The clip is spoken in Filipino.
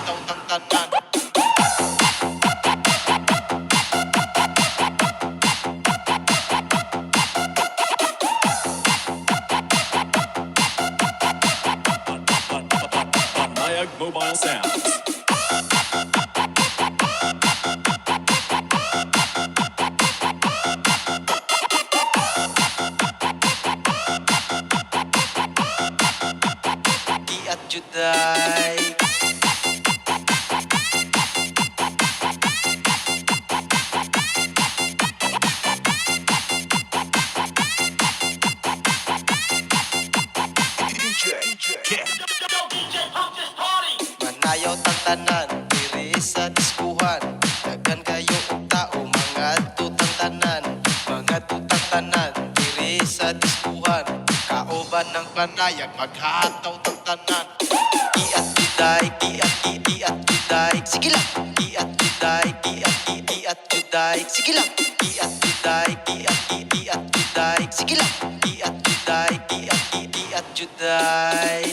makahataw ng tanan. Panayag Mobile Sounds. Di at juday. Manayaw tang tanan, diri sa diskuhan. Daghan kayo og tao, mga tutang tanan. Mga tutang tanan, diri sa diskuhan. Kaoban ng panayag, maghataw tang tanan. Iat juday, iat juday. Sige lang. Iat juday, iat juday. Sige lang. Iat juday, iat juday. Sige lang. Iat juday, iat juday.